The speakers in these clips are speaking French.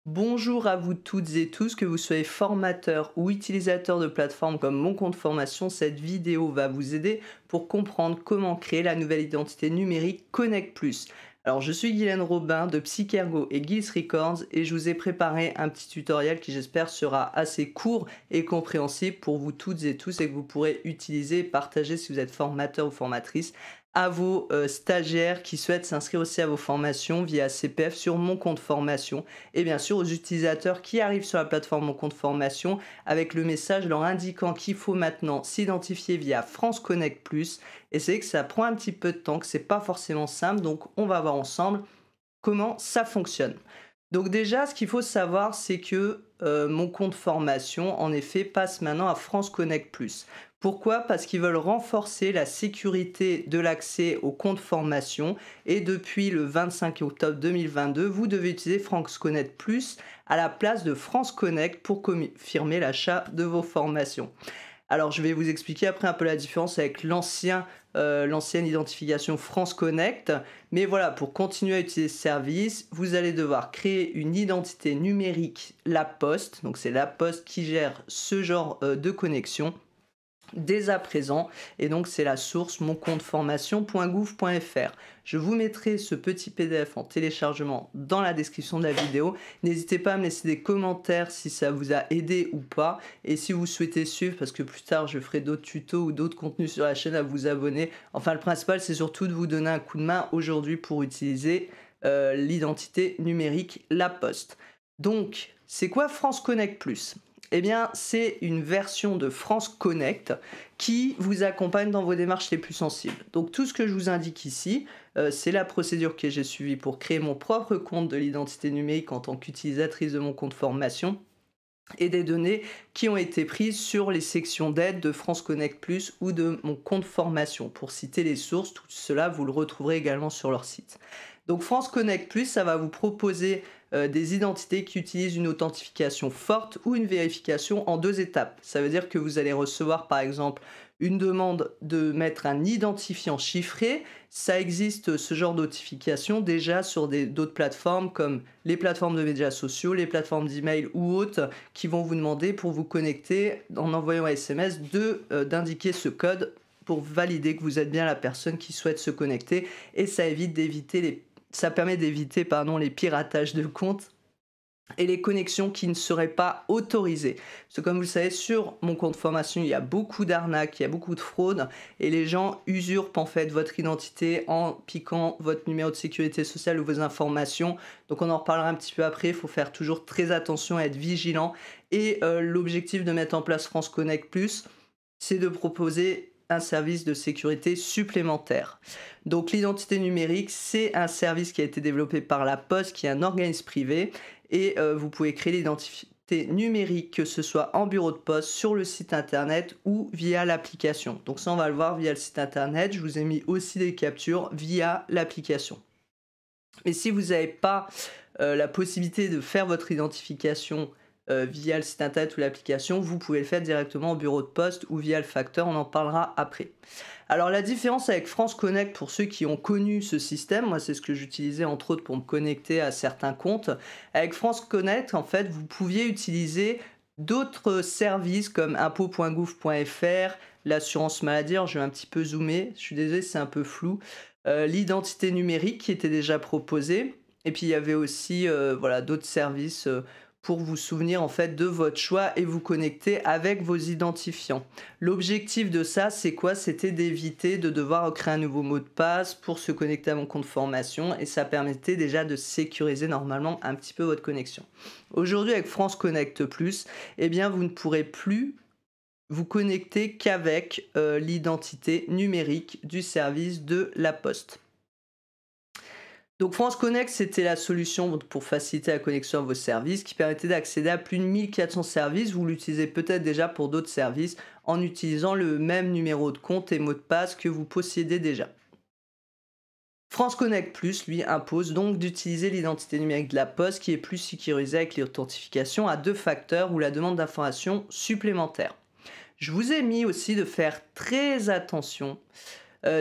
Bonjour à vous toutes et tous, que vous soyez formateur ou utilisateur de plateformes comme Mon Compte Formation, cette vidéo va vous aider pour comprendre comment créer la nouvelle identité numérique Connect Plus. Alors je suis Guylaine Robin de Psychergo et Gills Records et je vous ai préparé un petit tutoriel qui j'espère sera assez court et compréhensible pour vous toutes et tous et que vous pourrez utiliser et partager si vous êtes formateur ou formatrice à vos stagiaires qui souhaitent s'inscrire aussi à vos formations via CPF sur Mon Compte Formation et bien sûr aux utilisateurs qui arrivent sur la plateforme Mon Compte Formation avec le message leur indiquant qu'il faut maintenant s'identifier via France Connect Plus. Et c'est que ça prend un petit peu de temps, que c'est pas forcément simple, donc on va voir ensemble comment ça fonctionne. Donc déjà, ce qu'il faut savoir, c'est que mon compte formation, en effet, passe maintenant à France Connect Plus. Pourquoi? Parce qu'ils veulent renforcer la sécurité de l'accès au compte formation et depuis le 25 octobre 2022, vous devez utiliser France Connect Plus à la place de France Connect pour confirmer l'achat de vos formations. Alors, je vais vous expliquer après un peu la différence avec l'ancienne identification France Connect. Mais voilà, pour continuer à utiliser ce service, vous allez devoir créer une identité numérique La Poste. Donc, c'est La Poste qui gère ce genre de connexion dès à présent et donc c'est la source moncompteformation.gouv.fr. Je vous mettrai ce petit PDF en téléchargement dans la description de la vidéo. N'hésitez pas à me laisser des commentaires si ça vous a aidé ou pas et si vous souhaitez suivre parce que plus tard je ferai d'autres tutos ou d'autres contenus sur la chaîne à vous abonner. Enfin le principal c'est surtout de vous donner un coup de main aujourd'hui pour utiliser l'identité numérique La Poste. Donc c'est quoi France Connect Plus? Eh bien, c'est une version de France Connect qui vous accompagne dans vos démarches les plus sensibles. Donc, tout ce que je vous indique ici, c'est la procédure que j'ai suivie pour créer mon propre compte de l'identité numérique en tant qu'utilisatrice de mon compte formation et des données qui ont été prises sur les sections d'aide de France Connect Plus ou de mon compte formation. Pour citer les sources, tout cela, vous le retrouverez également sur leur site. Donc France Connect Plus, ça va vous proposer des identités qui utilisent une authentification forte ou une vérification en 2 étapes. Ça veut dire que vous allez recevoir par exemple une demande de mettre un identifiant chiffré. Ça existe ce genre d'authentification déjà sur d'autres plateformes comme les plateformes de médias sociaux, les plateformes d'email ou autres qui vont vous demander pour vous connecter en envoyant un SMS d'indiquer ce code pour valider que vous êtes bien la personne qui souhaite se connecter et ça permet d'éviter les piratages de comptes et les connexions qui ne seraient pas autorisées. Parce que comme vous le savez, sur mon compte formation, il y a beaucoup d'arnaques, il y a beaucoup de fraudes et les gens usurpent en fait votre identité en piquant votre numéro de sécurité sociale ou vos informations. Donc on en reparlera un petit peu après, il faut faire toujours très attention et être vigilant. Et l'objectif de mettre en place France Connect Plus, c'est de proposer un service de sécurité supplémentaire. Donc l'identité numérique, c'est un service qui a été développé par La Poste, qui est un organisme privé, et vous pouvez créer l'identité numérique, que ce soit en bureau de poste, sur le site internet ou via l'application. Donc ça, on va le voir via le site internet. Je vous ai mis aussi des captures via l'application. Mais si vous n'avez pas la possibilité de faire votre identification via le site internet ou l'application, vous pouvez le faire directement au bureau de poste ou via le facteur, on en parlera après. Alors la différence avec France Connect, pour ceux qui ont connu ce système, moi c'est ce que j'utilisais entre autres pour me connecter à certains comptes, avec France Connect en fait vous pouviez utiliser d'autres services comme impôts.gouv.fr, l'assurance maladie, alors je vais un petit peu zoomer, je suis désolé c'est un peu flou, l'identité numérique qui était déjà proposée, et puis il y avait aussi voilà, d'autres services pour vous souvenir en fait de votre choix et vous connecter avec vos identifiants. L'objectif de ça, c'est quoi? C'était d'éviter de devoir créer un nouveau mot de passe pour se connecter à mon compte formation et ça permettait déjà de sécuriser normalement un petit peu votre connexion. Aujourd'hui avec France Connect Plus, eh bien vous ne pourrez plus vous connecter qu'avec l'identité numérique du service de La Poste. Donc France Connect, c'était la solution pour faciliter la connexion à vos services qui permettait d'accéder à plus de 1400 services. Vous l'utilisez peut-être déjà pour d'autres services en utilisant le même numéro de compte et mot de passe que vous possédez déjà. France Connect Plus, lui, impose donc d'utiliser l'identité numérique de La Poste qui est plus sécurisée avec l'authentification à 2 facteurs ou la demande d'informations supplémentaires. Je vous ai mis aussi de faire très attention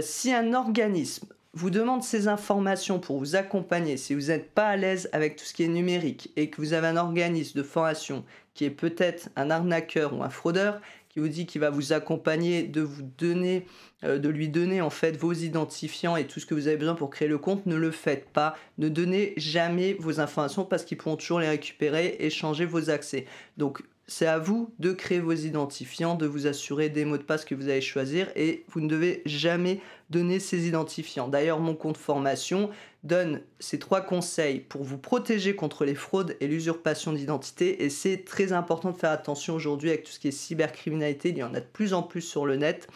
si un organisme vous demande ces informations pour vous accompagner, si vous n'êtes pas à l'aise avec tout ce qui est numérique et que vous avez un organisme de formation qui est peut-être un arnaqueur ou un fraudeur, qui vous dit qu'il va vous accompagner, de lui donner en fait vos identifiants et tout ce que vous avez besoin pour créer le compte, ne le faites pas. Ne donnez jamais vos informations parce qu'ils pourront toujours les récupérer et changer vos accès. Donc c'est à vous de créer vos identifiants, de vous assurer des mots de passe que vous allez choisir et vous ne devez jamais donner ces identifiants. D'ailleurs, mon compte formation donne ces 3 conseils pour vous protéger contre les fraudes et l'usurpation d'identité et c'est très important de faire attention aujourd'hui avec tout ce qui est cybercriminalité, il y en a de plus en plus sur le net.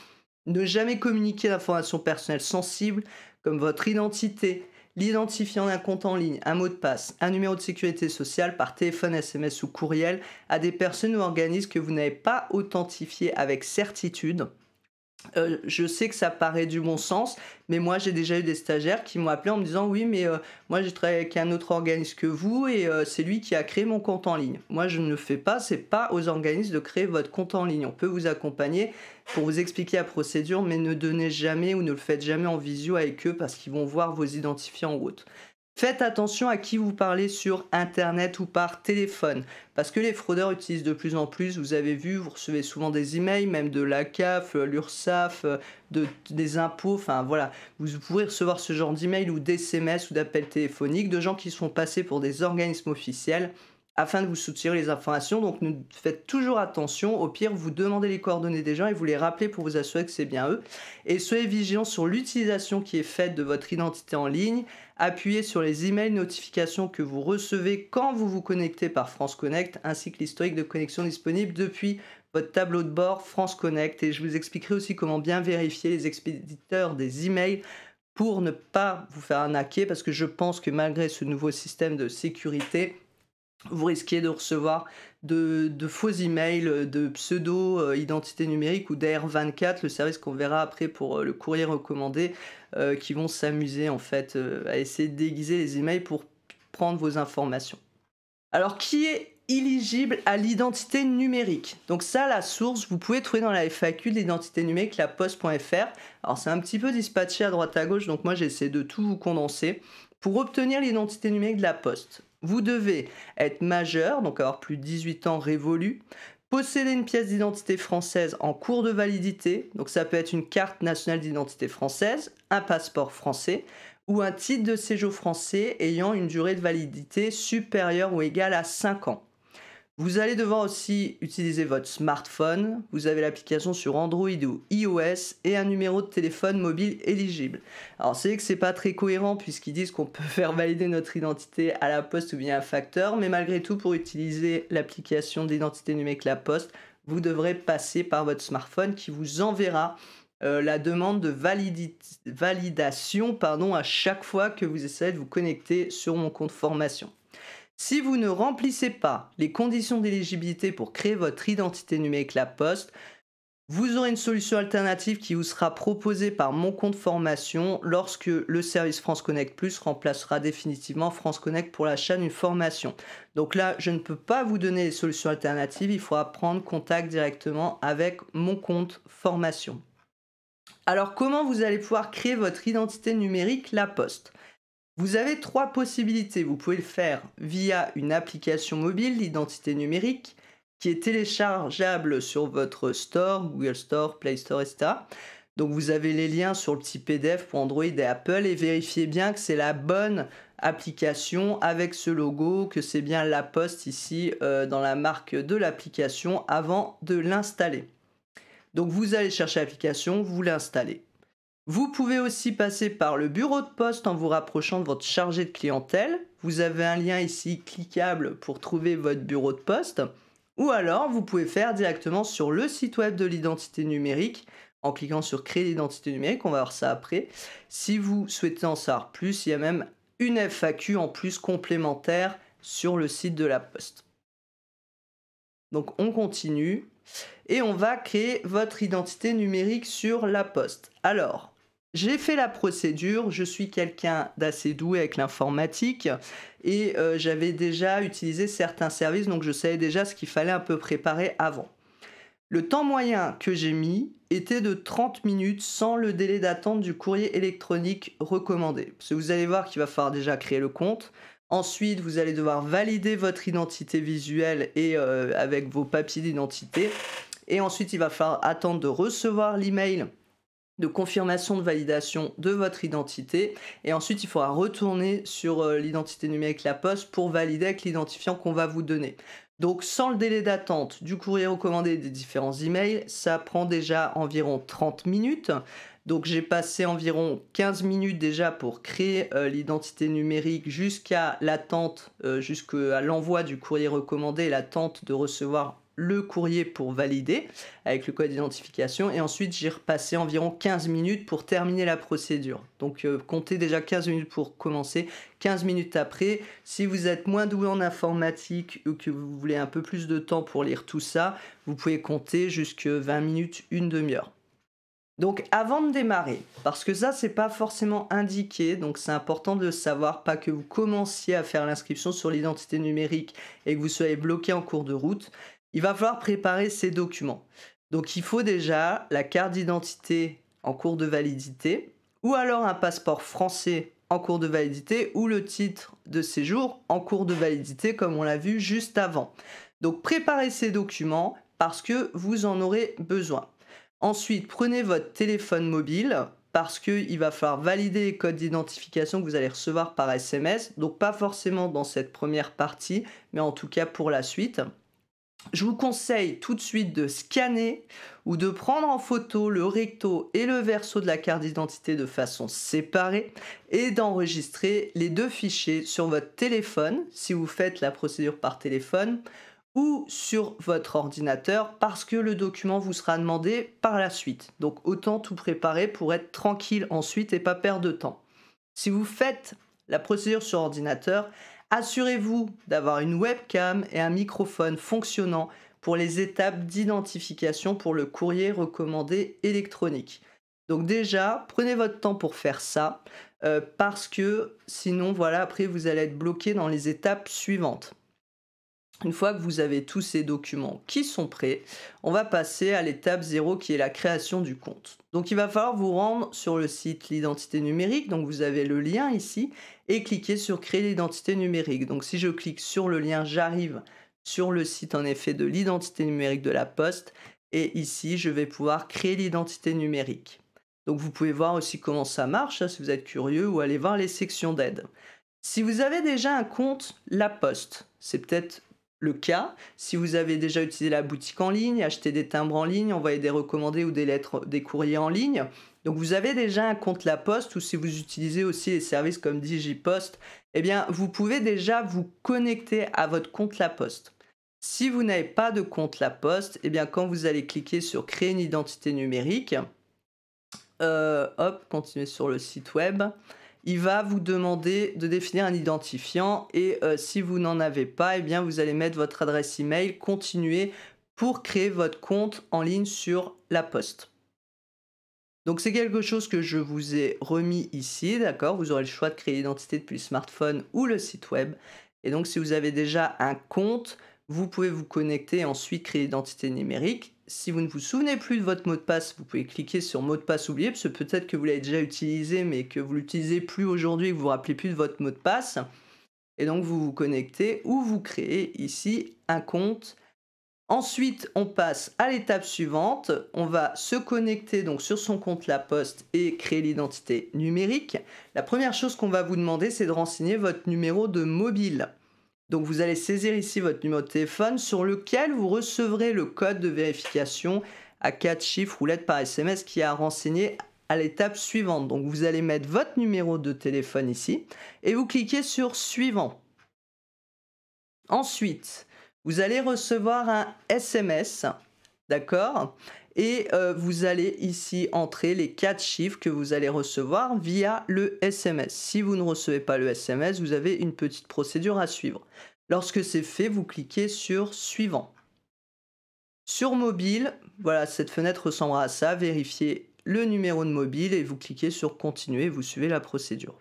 Ne jamais communiquer d'informations personnelles sensibles comme votre identité, l'identifiant d'un compte en ligne, un mot de passe, un numéro de sécurité sociale par téléphone, SMS ou courriel à des personnes ou organismes que vous n'avez pas authentifiés avec certitude. Je sais que ça paraît du bon sens, mais moi j'ai déjà eu des stagiaires qui m'ont appelé en me disant oui mais moi j'ai travaillé avec un autre organisme que vous et c'est lui qui a créé mon compte en ligne. Moi je ne le fais pas, c'est pas aux organismes de créer votre compte en ligne. On peut vous accompagner pour vous expliquer la procédure, mais ne donnez jamais ou ne le faites jamais en visio avec eux parce qu'ils vont voir vos identifiants ou autres. Faites attention à qui vous parlez sur internet ou par téléphone, parce que les fraudeurs utilisent de plus en plus, vous avez vu, vous recevez souvent des emails, même de la CAF, l'URSSAF, des impôts, enfin voilà, vous pourrez recevoir ce genre d'email ou d'SMS ou d'appels téléphoniques de gens qui se font passer pour des organismes officiels afin de vous soutirer les informations, donc faites toujours attention, au pire vous demandez les coordonnées des gens et vous les rappelez pour vous assurer que c'est bien eux, et soyez vigilants sur l'utilisation qui est faite de votre identité en ligne, appuyez sur les emails notifications que vous recevez quand vous vous connectez par France Connect, ainsi que l'historique de connexion disponible depuis votre tableau de bord France Connect, et je vous expliquerai aussi comment bien vérifier les expéditeurs des emails pour ne pas vous faire arnaquer, parce que je pense que malgré ce nouveau système de sécurité, vous risquez de recevoir de faux emails, de pseudo-identité numérique ou d'AR24, le service qu'on verra après pour le courrier recommandé, qui vont s'amuser en fait à essayer de déguiser les emails pour prendre vos informations. Alors, qui est éligible à l'identité numérique? Donc ça, la source, vous pouvez trouver dans la FAQ de l'identité numérique, laposte.fr. Alors c'est un petit peu dispatché à droite à gauche, donc moi j'essaie de tout vous condenser. Pour obtenir l'identité numérique de la Poste, vous devez être majeur, donc avoir plus de 18 ans révolus, posséder une pièce d'identité française en cours de validité, donc ça peut être une carte nationale d'identité française, un passeport français, ou un titre de séjour français ayant une durée de validité supérieure ou égale à 5 ans. Vous allez devoir aussi utiliser votre smartphone, vous avez l'application sur Android ou iOS et un numéro de téléphone mobile éligible. Alors c'est vrai que c'est pas très cohérent puisqu'ils disent qu'on peut faire valider notre identité à la poste ou via un facteur, mais malgré tout pour utiliser l'application d'identité numérique La Poste, vous devrez passer par votre smartphone qui vous enverra la demande de validation à chaque fois que vous essayez de vous connecter sur mon compte formation. Si vous ne remplissez pas les conditions d'éligibilité pour créer votre identité numérique La Poste, vous aurez une solution alternative qui vous sera proposée par mon compte formation lorsque le service France Connect Plus remplacera définitivement France Connect pour l'achat d'une formation. Donc là, je ne peux pas vous donner les solutions alternatives, il faudra prendre contact directement avec mon compte formation. Alors, comment vous allez pouvoir créer votre identité numérique La Poste? Vous avez 3 possibilités. Vous pouvez le faire via une application mobile d'identité numérique qui est téléchargeable sur votre store, Google Store, Play Store, etc. Donc vous avez les liens sur le petit PDF pour Android et Apple et vérifiez bien que c'est la bonne application avec ce logo, que c'est bien La Poste ici dans la marque de l'application avant de l'installer. Donc vous allez chercher l'application, vous l'installez. Vous pouvez aussi passer par le bureau de poste en vous rapprochant de votre chargé de clientèle. Vous avez un lien ici cliquable pour trouver votre bureau de poste. Ou alors, vous pouvez faire directement sur le site web de l'identité numérique en cliquant sur Créer l'identité numérique. On va voir ça après. Si vous souhaitez en savoir plus, il y a même une FAQ en plus complémentaire sur le site de La Poste. Donc, on continue et on va créer votre identité numérique sur La Poste. Alors, j'ai fait la procédure, je suis quelqu'un d'assez doué avec l'informatique et j'avais déjà utilisé certains services, donc je savais déjà ce qu'il fallait un peu préparer avant. Le temps moyen que j'ai mis était de 30 minutes sans le délai d'attente du courrier électronique recommandé. Parce que vous allez voir qu'il va falloir déjà créer le compte. Ensuite, vous allez devoir valider votre identité visuelle et avec vos papiers d'identité. Et ensuite, il va falloir attendre de recevoir l'email de confirmation de validation de votre identité. Et ensuite, il faudra retourner sur l'identité numérique La Poste pour valider avec l'identifiant qu'on va vous donner. Donc, sans le délai d'attente du courrier recommandé des différents emails, ça prend déjà environ 30 minutes. Donc, j'ai passé environ 15 minutes déjà pour créer l'identité numérique jusqu'à l'attente, jusqu'à l'envoi du courrier recommandé et l'attente de recevoir le courrier pour valider avec le code d'identification et ensuite j'ai repassé environ 15 minutes pour terminer la procédure. Donc comptez déjà 15 minutes pour commencer, 15 minutes après. Si vous êtes moins doué en informatique ou que vous voulez un peu plus de temps pour lire tout ça, vous pouvez compter jusque 20 minutes, une demi-heure. Donc avant de démarrer, parce que ça c'est pas forcément indiqué, donc c'est important de le savoir, pas que vous commenciez à faire l'inscription sur l'identité numérique et que vous soyez bloqué en cours de route, il va falloir préparer ces documents. Donc il faut déjà la carte d'identité en cours de validité, ou alors un passeport français en cours de validité, ou le titre de séjour en cours de validité, comme on l'a vu juste avant. Donc préparez ces documents parce que vous en aurez besoin. Ensuite, prenez votre téléphone mobile parce qu'il va falloir valider les codes d'identification que vous allez recevoir par SMS. Donc pas forcément dans cette première partie, mais en tout cas pour la suite. Je vous conseille tout de suite de scanner ou de prendre en photo le recto et le verso de la carte d'identité de façon séparée et d'enregistrer les deux fichiers sur votre téléphone si vous faites la procédure par téléphone ou sur votre ordinateur parce que le document vous sera demandé par la suite. Donc autant tout préparer pour être tranquille ensuite et pas perdre de temps. Si vous faites la procédure sur ordinateur, assurez-vous d'avoir une webcam et un microphone fonctionnant pour les étapes d'identification pour le courrier recommandé électronique. Donc déjà, prenez votre temps pour faire ça parce que sinon, voilà, après vous allez être bloqué dans les étapes suivantes. Une fois que vous avez tous ces documents qui sont prêts, on va passer à l'étape 0 qui est la création du compte. Donc il va falloir vous rendre sur le site l'identité numérique, donc vous avez le lien ici, et cliquer sur créer l'identité numérique. Donc si je clique sur le lien, j'arrive sur le site en effet de l'identité numérique de La Poste, et ici je vais pouvoir créer l'identité numérique. Donc vous pouvez voir aussi comment ça marche, si vous êtes curieux, ou aller voir les sections d'aide. Si vous avez déjà un compte La Poste, c'est peut-être le cas, si vous avez déjà utilisé la boutique en ligne, acheté des timbres en ligne, envoyé des recommandés ou des lettres, des courriers en ligne, donc vous avez déjà un compte La Poste ou si vous utilisez aussi les services comme Digipost, eh bien vous pouvez déjà vous connecter à votre compte La Poste. Si vous n'avez pas de compte La Poste, eh bien quand vous allez cliquer sur créer une identité numérique, continuez sur le site web, il va vous demander de définir un identifiant et si vous n'en avez pas, eh bien vous allez mettre votre adresse email, continuer pour créer votre compte en ligne sur La Poste. Donc c'est quelque chose que je vous ai remis ici, d'accord? Vous aurez le choix de créer l'identité depuis le smartphone ou le site web. Et donc si vous avez déjà un compte, vous pouvez vous connecter et ensuite créer l'identité numérique. Si vous ne vous souvenez plus de votre mot de passe, vous pouvez cliquer sur mot de passe oublié, parce que peut-être que vous l'avez déjà utilisé, mais que vous l'utilisez plus aujourd'hui et que vous ne vous rappelez plus de votre mot de passe. Et donc vous vous connectez ou vous créez ici un compte. Ensuite, on passe à l'étape suivante. On va se connecter donc sur son compte La Poste et créer l'identité numérique. La première chose qu'on va vous demander, c'est de renseigner votre numéro de mobile. Donc vous allez saisir ici votre numéro de téléphone sur lequel vous recevrez le code de vérification à 4 chiffres ou lettres par SMS qui est à renseigner à l'étape suivante. Donc vous allez mettre votre numéro de téléphone ici et vous cliquez sur suivant. Ensuite, vous allez recevoir un SMS, d'accord? Et vous allez ici entrer les 4 chiffres que vous allez recevoir via le SMS. Si vous ne recevez pas le SMS, vous avez une petite procédure à suivre. Lorsque c'est fait, vous cliquez sur suivant. Sur mobile, voilà, cette fenêtre ressemblera à ça. Vérifiez le numéro de mobile et vous cliquez sur continuer, vous suivez la procédure.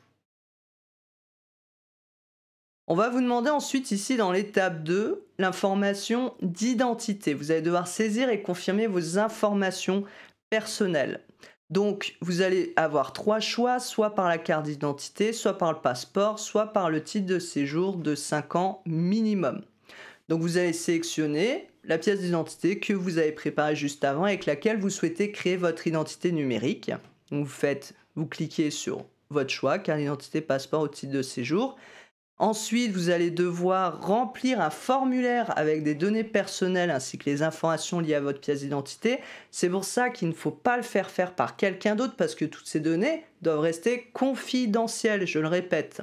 On va vous demander ensuite ici dans l'étape 2 l'information d'identité. Vous allez devoir saisir et confirmer vos informations personnelles. Donc vous allez avoir 3 choix, soit par la carte d'identité, soit par le passeport, soit par le titre de séjour de 5 ans minimum. Donc vous allez sélectionner la pièce d'identité que vous avez préparée juste avant avec laquelle vous souhaitez créer votre identité numérique. Donc vous cliquez sur votre choix, carte d'identité, passeport ou titre de séjour. Ensuite, vous allez devoir remplir un formulaire avec des données personnelles ainsi que les informations liées à votre pièce d'identité. C'est pour ça qu'il ne faut pas le faire par quelqu'un d'autre parce que toutes ces données doivent rester confidentielles, je le répète.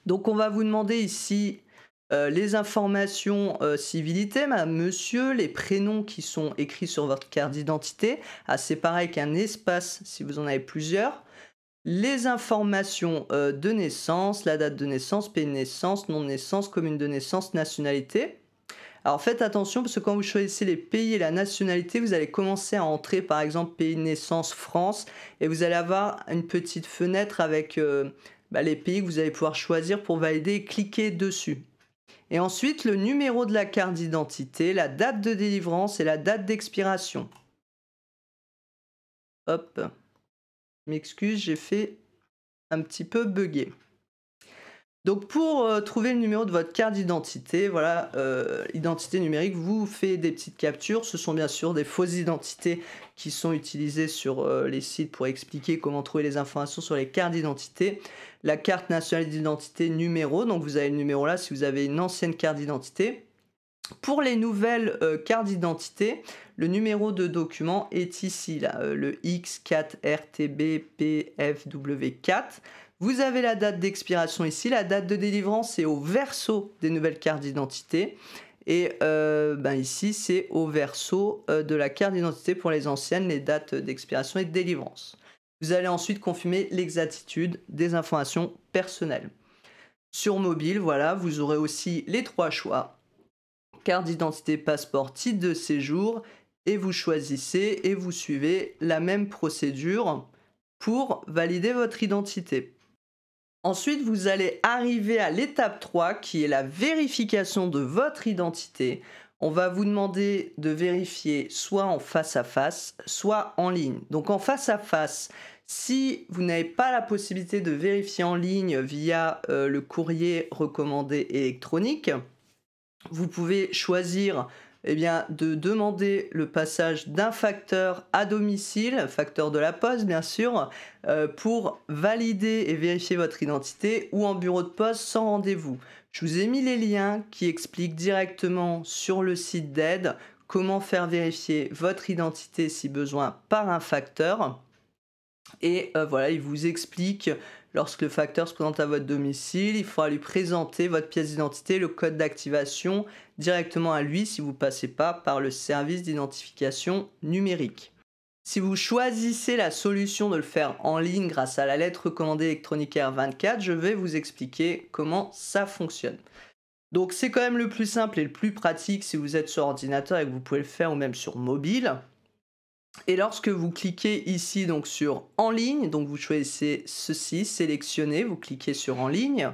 Donc on va vous demander ici les informations civilité, madame, monsieur, les prénoms qui sont écrits sur votre carte d'identité, à séparer avec un espace si vous en avez plusieurs. Les informations de naissance, la date de naissance, pays de naissance, nom de naissance, commune de naissance, nationalité. Alors faites attention parce que quand vous choisissez les pays et la nationalité, vous allez commencer à entrer par exemple pays de naissance France et vous allez avoir une petite fenêtre avec les pays que vous allez pouvoir choisir pour valider et cliquer dessus. Et ensuite le numéro de la carte d'identité, la date de délivrance et la date d'expiration. Hop. Je m'excuse, j'ai fait un petit peu bugger. Donc pour trouver le numéro de votre carte d'identité, voilà, identité numérique, vous faites des petites captures. Ce sont bien sûr des fausses identités qui sont utilisées sur les sites pour expliquer comment trouver les informations sur les cartes d'identité. La carte nationale d'identité numéro, donc vous avez le numéro là si vous avez une ancienne carte d'identité. Pour les nouvelles cartes d'identité, le numéro de document est ici, là, le X4RTBPFW4. Vous avez la date d'expiration ici, la date de délivrance est au verso des nouvelles cartes d'identité. Et ici, c'est au verso de la carte d'identité pour les anciennes, les dates d'expiration et de délivrance. Vous allez ensuite confirmer l'exactitude des informations personnelles. Sur mobile, voilà, vous aurez aussi les 3 choix. Carte d'identité, passeport, titre de séjour, et vous choisissez et vous suivez la même procédure pour valider votre identité. Ensuite, vous allez arriver à l'étape 3 qui est la vérification de votre identité. On va vous demander de vérifier soit en face à face, soit en ligne. Donc en face à face, si vous n'avez pas la possibilité de vérifier en ligne via le courrier recommandé électronique, vous pouvez choisir de demander le passage d'un facteur à domicile, facteur de la poste bien sûr, pour valider et vérifier votre identité ou en bureau de poste sans rendez-vous. Je vous ai mis les liens qui expliquent directement sur le site d'aide comment faire vérifier votre identité si besoin par un facteur. Et voilà, il vous explique, lorsque le facteur se présente à votre domicile, il faudra lui présenter votre pièce d'identité, le code d'activation directement à lui si vous ne passez pas par le service d'identification numérique. Si vous choisissez la solution de le faire en ligne grâce à la lettre recommandée électronique R24, je vais vous expliquer comment ça fonctionne. Donc c'est quand même le plus simple et le plus pratique si vous êtes sur ordinateur et que vous pouvez le faire ou même sur mobile. Et lorsque vous cliquez ici donc sur en ligne, donc vous choisissez ceci, sélectionnez, vous cliquez sur en ligne.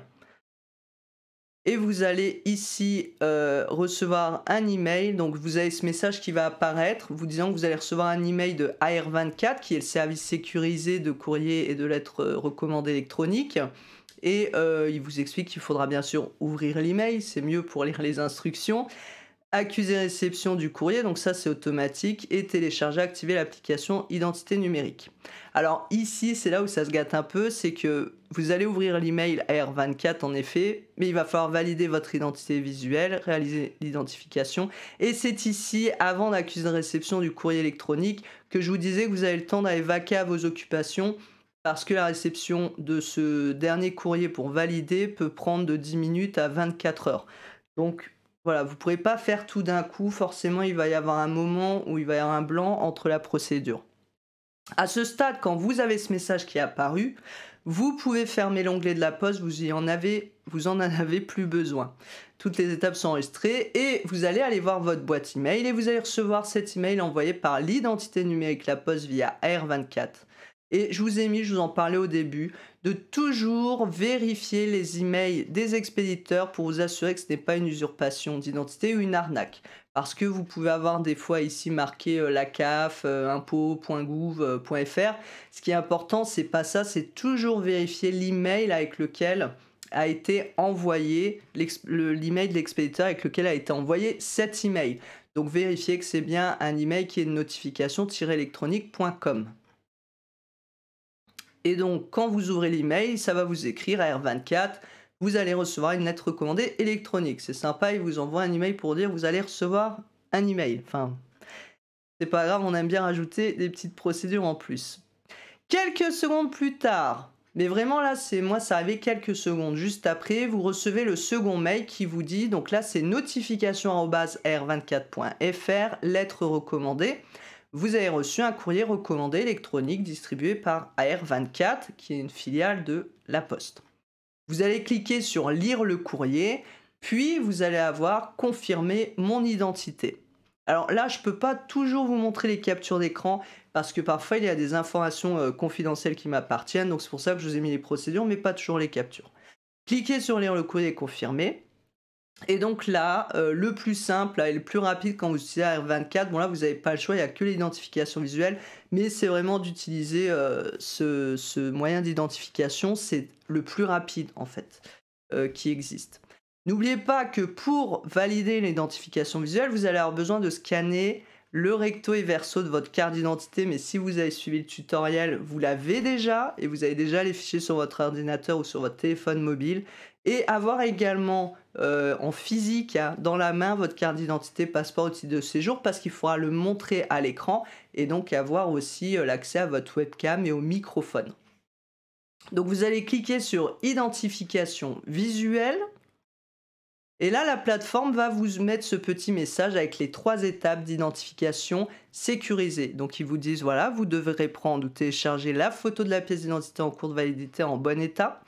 Et vous allez ici recevoir un email. Donc vous avez ce message qui va apparaître vous disant que vous allez recevoir un email de AR24 qui est le service sécurisé de courrier et de lettres recommandées électroniques. Et il vous explique qu'il faudra bien sûr ouvrir l'email, c'est mieux pour lire les instructions. Accuser réception du courrier, donc ça c'est automatique, et télécharger, activer l'application identité numérique. Alors ici c'est là où ça se gâte un peu, c'est que vous allez ouvrir l'email AR24 en effet, mais il va falloir valider votre identité visuelle, réaliser l'identification, et c'est ici, avant d'accuser réception du courrier électronique, que je vous disais que vous avez le temps d'aller vaquer à vos occupations, parce que la réception de ce dernier courrier pour valider peut prendre de 10 minutes à 24 heures. Donc voilà, vous ne pourrez pas faire tout d'un coup, forcément il va y avoir un moment où il va y avoir un blanc entre la procédure. À ce stade, quand vous avez ce message qui est apparu, vous pouvez fermer l'onglet de la poste, vous en avez plus besoin. Toutes les étapes sont enregistrées et vous allez aller voir votre boîte email et vous allez recevoir cet email envoyé par l'identité numérique La Poste via AR24. Et je vous en parlais au début, de toujours vérifier les emails des expéditeurs pour vous assurer que ce n'est pas une usurpation d'identité ou une arnaque. Parce que vous pouvez avoir des fois ici marqué la CAF, impôts.gouv.fr. Ce qui est important, c'est pas ça, c'est toujours vérifier l'email avec lequel a été envoyé, l'email de l'expéditeur avec lequel a été envoyé cet email. Donc vérifiez que c'est bien un email qui est notification-électronique.com. Et donc, quand vous ouvrez l'email, ça va vous écrire AR24, vous allez recevoir une lettre recommandée électronique. C'est sympa, il vous envoie un email pour dire vous allez recevoir un email. Enfin, c'est pas grave, on aime bien rajouter des petites procédures en plus. Quelques secondes plus tard, mais vraiment là, ça arrivait quelques secondes juste après, vous recevez le second mail qui vous dit, donc là c'est notification@ar24.fr, lettre recommandée. Vous avez reçu un courrier recommandé électronique distribué par AR24, qui est une filiale de La Poste. Vous allez cliquer sur lire le courrier, puis vous allez avoir confirmer mon identité. Alors là, je ne peux pas toujours vous montrer les captures d'écran parce que parfois il y a des informations confidentielles qui m'appartiennent, donc c'est pour ça que je vous ai mis les procédures, mais pas toujours les captures. Cliquez sur lire le courrier et confirmer. Et donc là, le plus simple et le plus rapide quand vous utilisez AR24, bon là vous n'avez pas le choix, il n'y a que l'identification visuelle, mais c'est vraiment d'utiliser ce moyen d'identification, c'est le plus rapide en fait qui existe. N'oubliez pas que pour valider l'identification visuelle, vous allez avoir besoin de scanner le recto et verso de votre carte d'identité, mais si vous avez suivi le tutoriel, vous l'avez déjà, et vous avez déjà les fichiers sur votre ordinateur ou sur votre téléphone mobile, et avoir également en physique, dans la main, votre carte d'identité, passeport ou titre de séjour, parce qu'il faudra le montrer à l'écran, et donc avoir aussi l'accès à votre webcam et au microphone. Donc vous allez cliquer sur identification visuelle, et là, la plateforme va vous mettre ce petit message avec les 3 étapes d'identification sécurisée. Donc, ils vous disent, voilà, vous devrez prendre ou télécharger la photo de la pièce d'identité en cours de validité en bon état.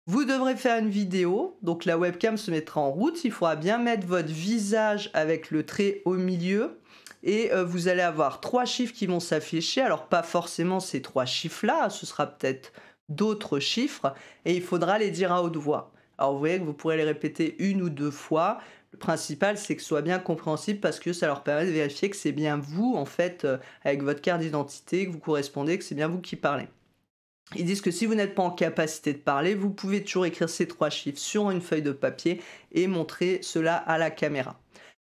Vous devrez faire une vidéo. Donc, la webcam se mettra en route. Il faudra bien mettre votre visage avec le trait au milieu. Et vous allez avoir 3 chiffres qui vont s'afficher. Alors, pas forcément ces 3 chiffres-là. Ce sera peut-être d'autres chiffres. Et il faudra les dire à haute voix. Alors vous voyez que vous pourrez les répéter 1 ou 2 fois. Le principal, c'est que ce soit bien compréhensible parce que ça leur permet de vérifier que c'est bien vous, en fait, avec votre carte d'identité, que vous correspondez, que c'est bien vous qui parlez. Ils disent que si vous n'êtes pas en capacité de parler, vous pouvez toujours écrire ces 3 chiffres sur une feuille de papier et montrer cela à la caméra.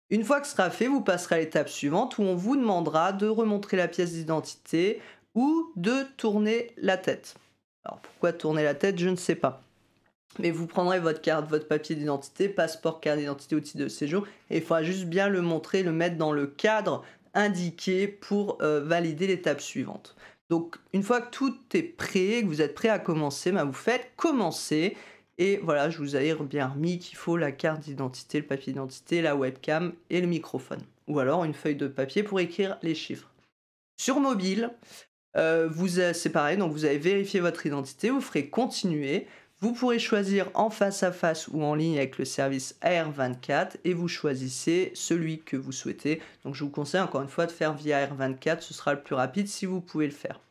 Une fois que ce sera fait, vous passerez à l'étape suivante où on vous demandera de remontrer la pièce d'identité ou de tourner la tête. Alors pourquoi tourner la tête, je ne sais pas. Mais vous prendrez votre carte, votre papier d'identité, passeport, carte d'identité ou titre de séjour, et il faudra juste bien le montrer, le mettre dans le cadre indiqué pour valider l'étape suivante. Donc une fois que tout est prêt, que vous êtes prêt à commencer, vous faites commencer. Et voilà, je vous avais bien remis qu'il faut la carte d'identité, le papier d'identité, la webcam et le microphone. Ou alors une feuille de papier pour écrire les chiffres. Sur mobile, c'est pareil, donc vous avez vérifié votre identité, vous ferez continuer. Vous pourrez choisir en face à face ou en ligne avec le service AR24 et vous choisissez celui que vous souhaitez. Donc je vous conseille encore une fois de faire via AR24, ce sera le plus rapide si vous pouvez le faire.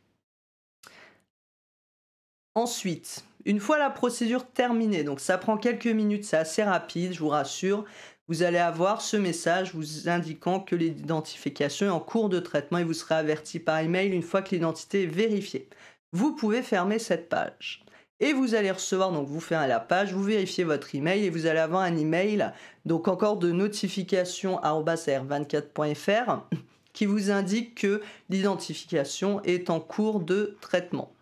Ensuite, une fois la procédure terminée, donc ça prend quelques minutes, c'est assez rapide, je vous rassure, vous allez avoir ce message vous indiquant que l'identification est en cours de traitement et vous serez averti par email une fois que l'identité est vérifiée. Vous pouvez fermer cette page. Et vous allez recevoir, donc vous fermez la page, vous vérifiez votre email et vous allez avoir un email, donc encore de notification@ar24.fr qui vous indique que l'identification est en cours de traitement.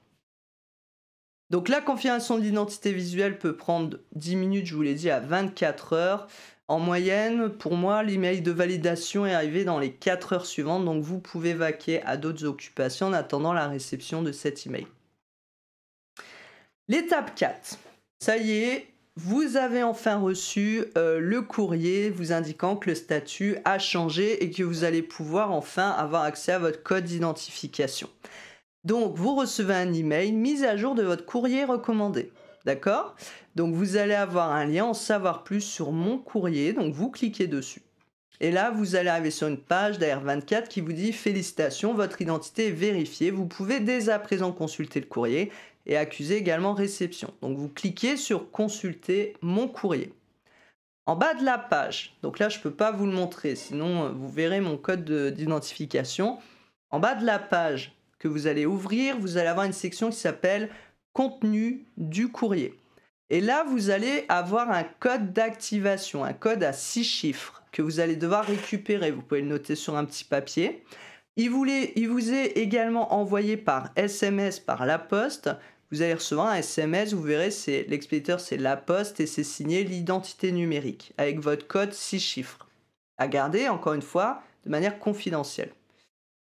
Donc la confirmation de l'identité visuelle peut prendre 10 minutes, je vous l'ai dit, à 24 heures. En moyenne, pour moi, l'email de validation est arrivé dans les 4 heures suivantes, donc vous pouvez vaquer à d'autres occupations en attendant la réception de cet email. L'étape 4, ça y est, vous avez enfin reçu le courrier vous indiquant que le statut a changé et que vous allez pouvoir enfin avoir accès à votre code d'identification. Donc, vous recevez un email mise à jour de votre courrier recommandé. D'accord? Donc, vous allez avoir un lien en savoir plus sur mon courrier, donc vous cliquez dessus. Et là, vous allez arriver sur une page d'AR24 qui vous dit « Félicitations, votre identité est vérifiée. Vous pouvez dès à présent consulter le courrier et accuser également réception. » Donc, vous cliquez sur « Consulter mon courrier ». En bas de la page, donc là, je ne peux pas vous le montrer, sinon vous verrez mon code d'identification. En bas de la page que vous allez ouvrir, vous allez avoir une section qui s'appelle « Contenu du courrier ». Et là, vous allez avoir un code d'activation, un code à 6 chiffres que vous allez devoir récupérer. Vous pouvez le noter sur un petit papier. Il vous est également envoyé par SMS par La Poste. Vous allez recevoir un SMS, vous verrez, l'expéditeur, c'est La Poste et c'est signé l'identité numérique avec votre code 6 chiffres. À garder, encore une fois, de manière confidentielle.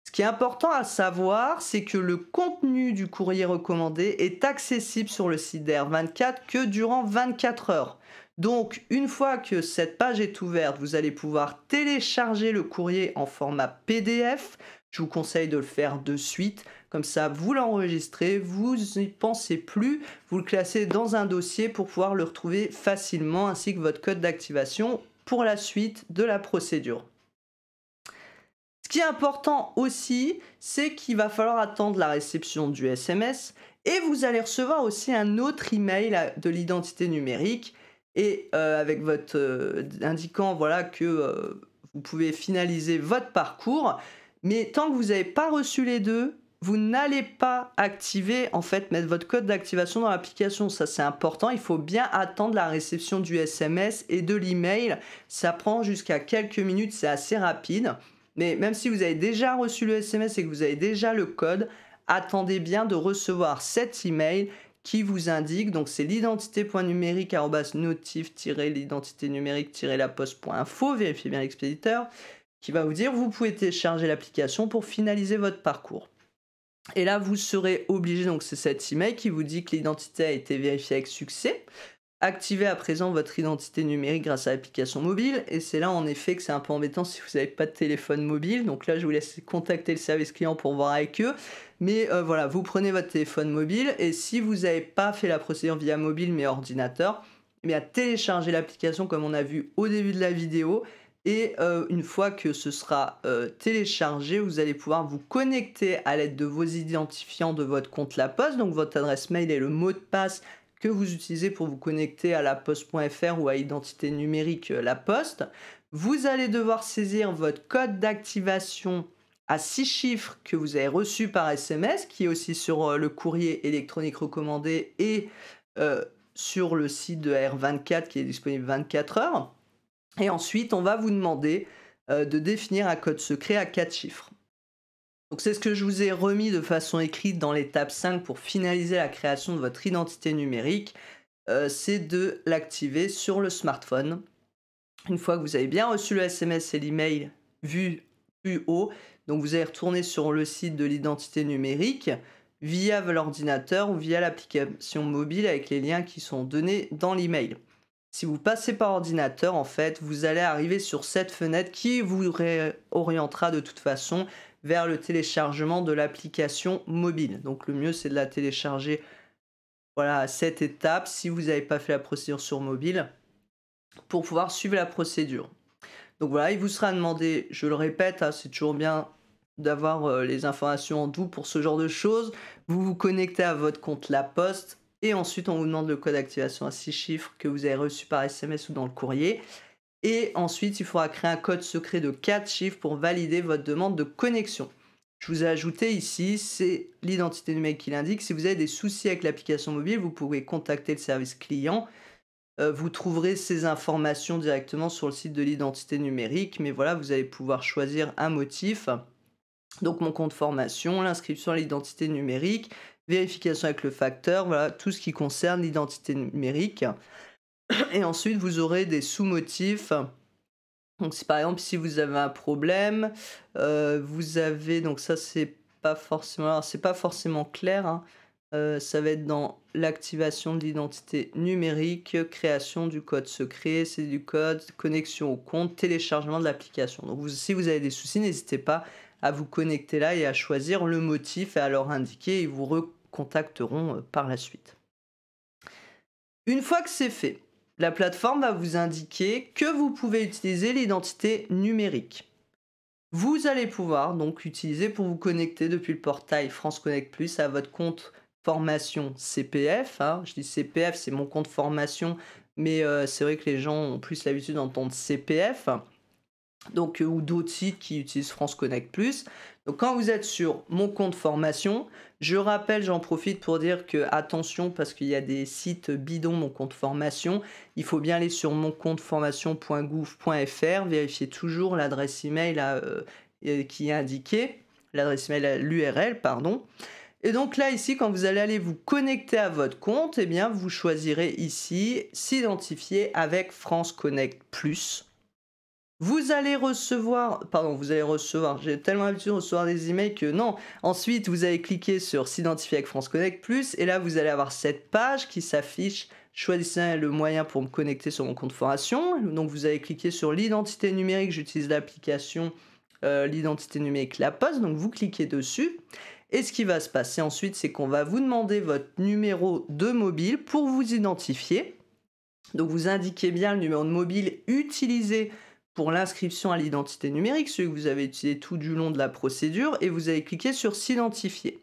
Ce qui est important à savoir, c'est que le contenu du courrier recommandé est accessible sur le site d'AR24 que durant 24 heures. Donc, une fois que cette page est ouverte, vous allez pouvoir télécharger le courrier en format PDF. Je vous conseille de le faire de suite. Comme ça, vous l'enregistrez, vous n'y pensez plus, vous le classez dans un dossier pour pouvoir le retrouver facilement, ainsi que votre code d'activation pour la suite de la procédure. Ce qui est important aussi, c'est qu'il va falloir attendre la réception du SMS et vous allez recevoir aussi un autre email de l'identité numérique et avec votre indiquant voilà, que vous pouvez finaliser votre parcours. Mais tant que vous n'avez pas reçu les deux, vous n'allez pas activer, en fait, mettre votre code d'activation dans l'application. Ça, c'est important. Il faut bien attendre la réception du SMS et de l'email. Ça prend jusqu'à quelques minutes, c'est assez rapide. Mais même si vous avez déjà reçu le SMS et que vous avez déjà le code, attendez bien de recevoir cet email qui vous indique, donc c'est l'identité.numérique@notif-l'identité-numérique-laposte.info, vérifiez bien l'expéditeur, qui va vous dire vous pouvez télécharger l'application pour finaliser votre parcours. Et là, vous serez obligé, donc c'est cet email qui vous dit que l'identité a été vérifiée avec succès. Activez à présent votre identité numérique grâce à l'application mobile. Et c'est là en effet que c'est un peu embêtant si vous n'avez pas de téléphone mobile. Donc là, je vous laisse contacter le service client pour voir avec eux. Mais voilà, vous prenez votre téléphone mobile et si vous n'avez pas fait la procédure via mobile mais ordinateur, eh bien, téléchargez l'application comme on a vu au début de la vidéo. Et une fois que ce sera téléchargé, vous allez pouvoir vous connecter à l'aide de vos identifiants de votre compte La Poste, donc votre adresse mail et le mot de passe que vous utilisez pour vous connecter à laposte.fr ou à identité numérique La Poste. Vous allez devoir saisir votre code d'activation à 6 chiffres que vous avez reçu par SMS, qui est aussi sur le courrier électronique recommandé et sur le site de AR24 qui est disponible 24 heures. Et ensuite, on va vous demander de définir un code secret à 4 chiffres. Donc c'est ce que je vous ai remis de façon écrite dans l'étape 5 pour finaliser la création de votre identité numérique. C'est de l'activer sur le smartphone. Une fois que vous avez bien reçu le SMS et l'email vu plus haut, donc vous allez retourner sur le site de l'identité numérique via l'ordinateur ou via l'application mobile avec les liens qui sont donnés dans l'email. Si vous passez par ordinateur, en fait, vous allez arriver sur cette fenêtre qui vous réorientera de toute façon vers le téléchargement de l'application mobile. Donc le mieux, c'est de la télécharger voilà, à cette étape si vous n'avez pas fait la procédure sur mobile pour pouvoir suivre la procédure. Donc voilà, il vous sera demandé, je le répète, hein, c'est toujours bien d'avoir les informations en double pour ce genre de choses. Vous vous connectez à votre compte La Poste. Et ensuite, on vous demande le code d'activation à 6 chiffres que vous avez reçu par SMS ou dans le courrier. Et ensuite, il faudra créer un code secret de 4 chiffres pour valider votre demande de connexion. Je vous ai ajouté ici, c'est l'identité numérique qui l'indique. Si vous avez des soucis avec l'application mobile, vous pouvez contacter le service client. Vous trouverez ces informations directement sur le site de l'identité numérique. Mais voilà, vous allez pouvoir choisir un motif. Donc mon compte formation, l'inscription à l'identité numérique, vérification avec le facteur, voilà tout ce qui concerne l'identité numérique. Et ensuite, vous aurez des sous-motifs. Donc, par exemple, si vous avez un problème, vous avez, donc ça, c'est pas forcément clair, hein. Ça va être dans l'activation de l'identité numérique, création du code secret, c'est du code, connexion au compte, téléchargement de l'application. Donc, si vous avez des soucis, n'hésitez pas à vous connecter là et à choisir le motif et à leur indiquer. Ils vous recontacteront par la suite. Une fois que c'est fait, la plateforme va vous indiquer que vous pouvez utiliser l'identité numérique. Vous allez pouvoir donc utiliser pour vous connecter depuis le portail France Connect Plus à votre compte formation CPF, hein. Je dis CPF, c'est mon compte formation, mais c'est vrai que les gens ont plus l'habitude d'entendre CPF. Donc, ou d'autres sites qui utilisent France Connect Plus. Donc quand vous êtes sur mon compte formation, je rappelle, j'en profite pour dire que attention parce qu'il y a des sites bidons mon compte formation, il faut bien aller sur moncompteformation.gouv.fr, vérifier toujours l'adresse email qui est indiquée, l'adresse email, l'URL, pardon. Et donc là, ici, quand vous allez aller vous connecter à votre compte, eh bien, vous choisirez ici s'identifier avec France Connect Plus. Vous allez recevoir, j'ai tellement l'habitude de recevoir des emails que non. Ensuite, vous allez cliquer sur s'identifier avec France Connect Plus et là, vous allez avoir cette page qui s'affiche. Choisissez le moyen pour me connecter sur mon compte formation. Donc, vous allez cliquer sur l'identité numérique. J'utilise l'application l'identité numérique La Poste. Donc, vous cliquez dessus. Et ce qui va se passer ensuite, c'est qu'on va vous demander votre numéro de mobile pour vous identifier. Donc, vous indiquez bien le numéro de mobile utilisé pour l'inscription à l'identité numérique, celui que vous avez utilisé tout du long de la procédure, et vous allez cliquer sur s'identifier.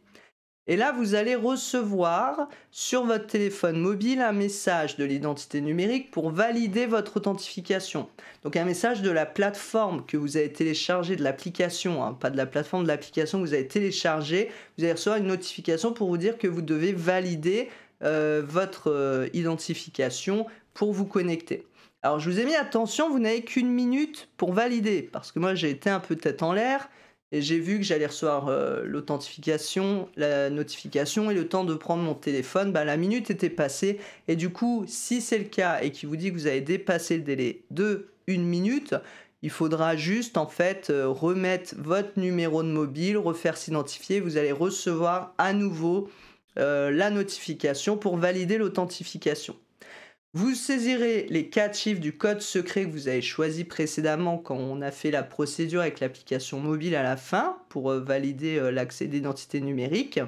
Et là, vous allez recevoir sur votre téléphone mobile un message de l'identité numérique pour valider votre authentification. Donc un message de la plateforme que vous avez téléchargé de l'application, hein, pas de la plateforme, de l'application que vous avez téléchargée. Vous allez recevoir une notification pour vous dire que vous devez valider votre identification pour vous connecter. Alors je vous ai mis attention, vous n'avez qu'une minute pour valider, parce que moi j'ai été un peu tête en l'air, et j'ai vu que j'allais recevoir l'authentification, la notification, et le temps de prendre mon téléphone, la minute était passée, et du coup, si c'est le cas, et qu'il vous dit que vous avez dépassé le délai de 1 minute, il faudra juste en fait remettre votre numéro de mobile, refaire s'identifier, vous allez recevoir à nouveau la notification pour valider l'authentification. Vous saisirez les 4 chiffres du code secret que vous avez choisi précédemment quand on a fait la procédure avec l'application mobile à la fin pour valider l'accès d'identité numérique.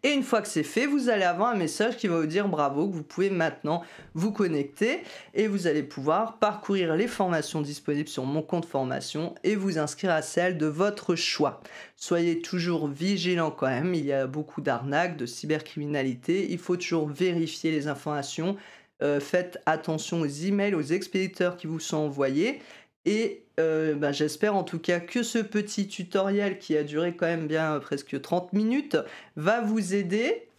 Et une fois que c'est fait, vous allez avoir un message qui va vous dire bravo, que vous pouvez maintenant vous connecter et vous allez pouvoir parcourir les formations disponibles sur mon compte formation et vous inscrire à celle de votre choix. Soyez toujours vigilants quand même, il y a beaucoup d'arnaques, de cybercriminalité, il faut toujours vérifier les informations. Faites attention aux emails, aux expéditeurs qui vous sont envoyés. Et j'espère en tout cas que ce petit tutoriel qui a duré quand même bien presque 30 minutes va vous aider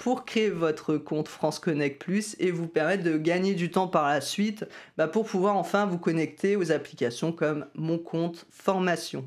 pour créer votre compte France Connect Plus et vous permettre de gagner du temps par la suite pour pouvoir enfin vous connecter aux applications comme mon compte formation.